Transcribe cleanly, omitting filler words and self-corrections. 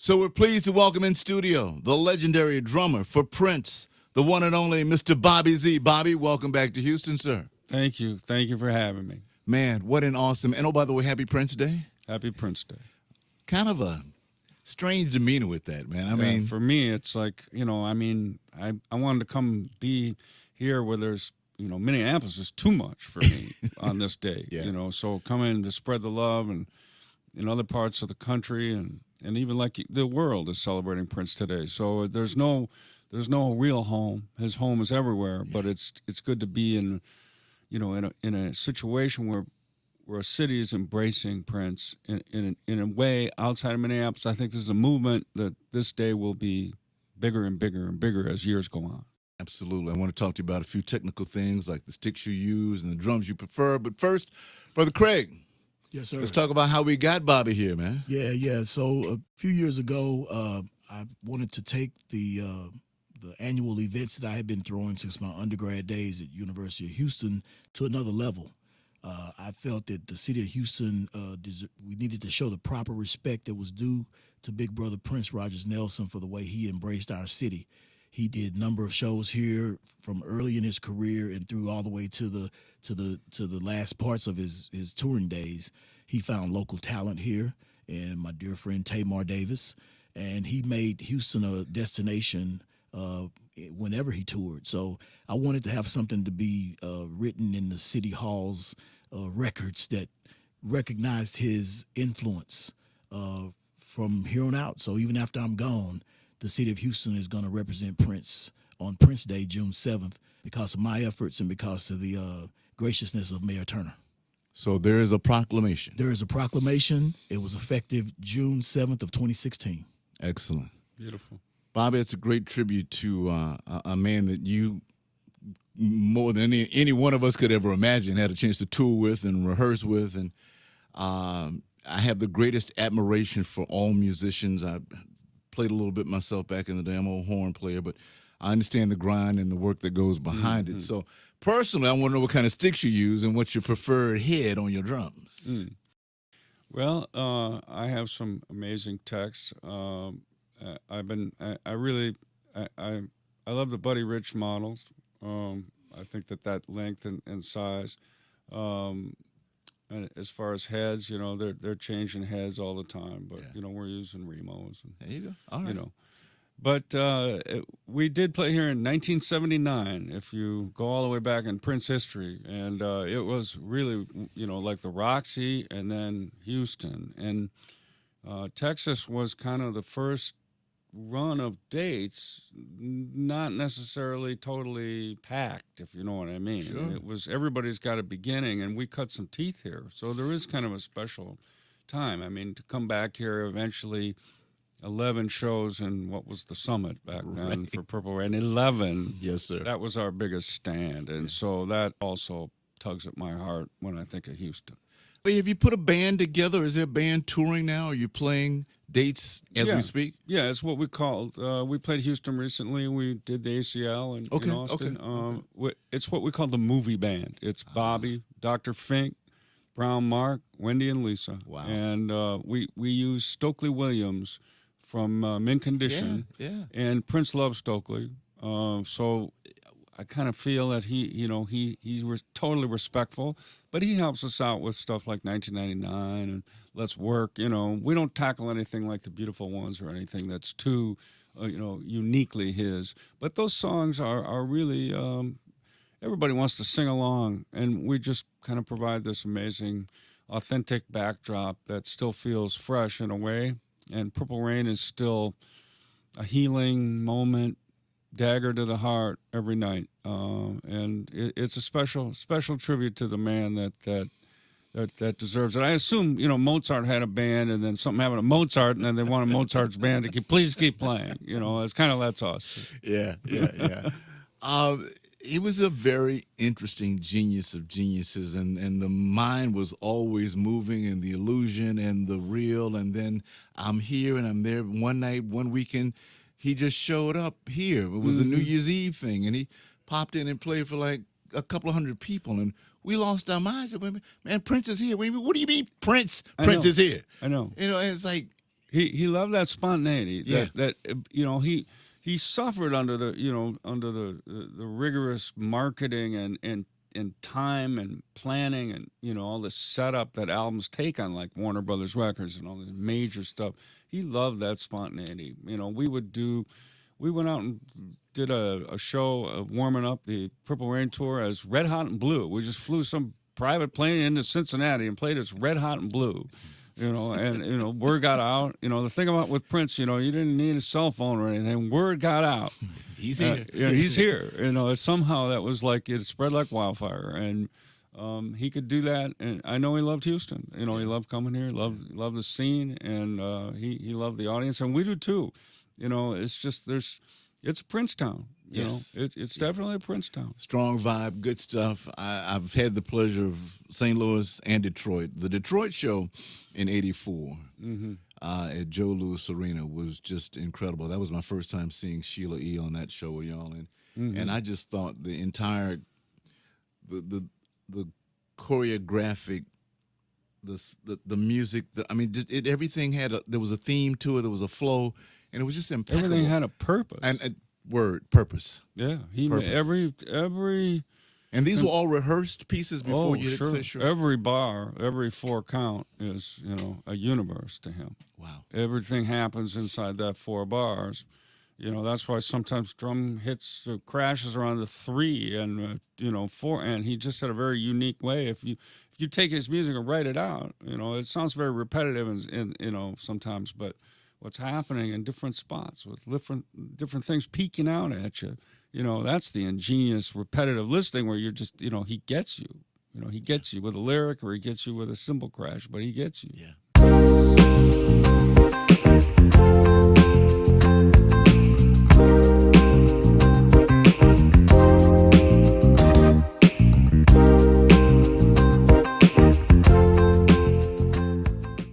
So we're pleased to welcome in studio the legendary drummer for Prince, the one and only Mr. Bobby Z. Bobby, welcome back to Houston, sir. Thank you. Thank you for having me. Man, what an awesome, and oh, by the way, happy Prince Day. Happy Prince Day. Kind of a strange demeanor with that, man. I Yeah, mean, for me, it's like, I wanted to come be here where there's, Minneapolis is too much for me on this day, Yeah. so coming to spread the love and in other parts of the country and even like the world is celebrating Prince today. So there's no real home. His home is everywhere, but it's good to be in a situation where a city is embracing Prince in a way outside of Minneapolis. I think there's a movement that this day will be bigger and bigger and bigger as years go on. Absolutely. I want to talk to you about a few technical things like the sticks you use and the drums you prefer. But first, Brother Craig, Yes, sir. let's talk about how we got Bobby here, man. Yeah. So a few years ago, I wanted to take the annual events that I had been throwing since my undergrad days at University of Houston to another level. I felt that the city of Houston, we needed to show the proper respect that was due to Big Brother Prince Rogers Nelson for the way he embraced our city. He did a number of shows here from early in his career and through all the way to the last parts of his touring days. He found local talent here, and my dear friend Tamar Davis, and he made Houston a destination whenever he toured. So I wanted to have something to be written in the city hall's records that recognized his influence from here on out. So even after I'm gone, the city of Houston is going to represent Prince on Prince Day, June 7th, because of my efforts and because of the graciousness of Mayor Turner. So there is a proclamation. There is a proclamation. It was effective June 7th of 2016. Excellent. Beautiful. Bobby, it's a great tribute to a man that you, more than any one of us could ever imagine, had a chance to tour with and rehearse with. And I have the greatest admiration for all musicians. I played a little bit myself back in the day. I'm an old horn player, but I understand the grind and the work that goes behind it. So personally, I want to know what kind of sticks you use and what's your preferred head on your drums. Well, I have some amazing techs. I love the Buddy Rich models. I think that length and size. And as far as heads, they're changing heads all the time. But we're using Remos. And, There you go. All right. But we did play here in 1979. If you go all the way back in Prince history, and it was really like the Roxy and then Houston, and Texas was kind of the first run of dates, not necessarily totally packed, if you know what I mean. Sure. It was, everybody's got a beginning, and we cut some teeth here. So there is kind of a special time. I mean, to come back here eventually, 11 shows in what was the Summit back then for Purple Rain. 11. Yes, sir. That was our biggest stand. And so that also tugs at my heart when I think of Houston. But have you put a band together? Is there a band touring now? Are you playing dates as we speak? Yeah, it's what we called. We played Houston recently. We did the ACL in Austin. Okay. It's what we call the movie band. It's Bobby, Dr. Fink, Brown Mark, Wendy, and Lisa. Wow. And we use Stokely Williams from Mint Condition. Yeah. And Prince loves Stokely. So I kind of feel that he's totally respectful, but he helps us out with stuff like 1999 and Let's Work. We don't tackle anything like The Beautiful Ones or anything that's too, uniquely his. But those songs are really, everybody wants to sing along, and we just kind of provide this amazing, authentic backdrop that still feels fresh in a way. And Purple Rain is still a healing moment, dagger to the heart every night, and it's a special tribute to the man that deserves it. I assume Mozart had a band, and then something happened to Mozart, and then they wanted Mozart's band to please keep playing. It's kind of that's us. Yeah. He was a very interesting genius of geniuses, and the mind was always moving, and the illusion and the real. And then I'm here and I'm there one night, one weekend. He just showed up here. It was a New Year's Eve thing, and he popped in and played for like a couple of hundred people, and we lost our minds. Man, Prince is here. What do you mean Prince? Prince is here. I know. And it's like He loved that spontaneity. Yeah. That you know, he suffered under the rigorous marketing and time and planning and, you know, all the setup that albums take on, like Warner Brothers Records and all this major stuff. He loved that spontaneity. You know, we went out and did a show warming up the Purple Rain tour as Red Hot and Blue. We just flew some private plane into Cincinnati and played as Red Hot and Blue. You know, and, you know, word got out. You know, the thing about with Prince, you know, you didn't need a cell phone or anything. Word got out. He's here. You know, he's here. You know, somehow that was like, it spread like wildfire. And he could do that. And I know he loved Houston. You know, he loved coming here, loved the scene, and he loved the audience. And we do too. You know, it's just, it's a Prince town. You Yes. know, it's definitely a Prince town. Strong vibe, good stuff. I've had the pleasure of St. Louis and Detroit. The Detroit show in '84 at Joe Louis Arena was just incredible. That was my first time seeing Sheila E. on that show with y'all, and I just thought the entire the choreographic, the music, everything had there was a theme to it. There was a flow, and it was just impeccable. Everything had a purpose. And purpose. Yeah, he Purpose. every. And these were all rehearsed pieces before you sure. say sure. Every bar, every 4 count is, you know, a universe to him. Wow. Everything happens inside that 4 bars. You know, that's why sometimes drum hits crashes around the 3 and you know, 4, and he just had a very unique way. If you take his music and write it out, you know, it sounds very repetitive and you know, sometimes, but what's happening in different spots with different things peeking out at you. You know, that's the ingenious, repetitive listening where you're just, you know, he gets you. You know, he gets you with a lyric or he gets you with a cymbal crash, but he gets you. Yeah.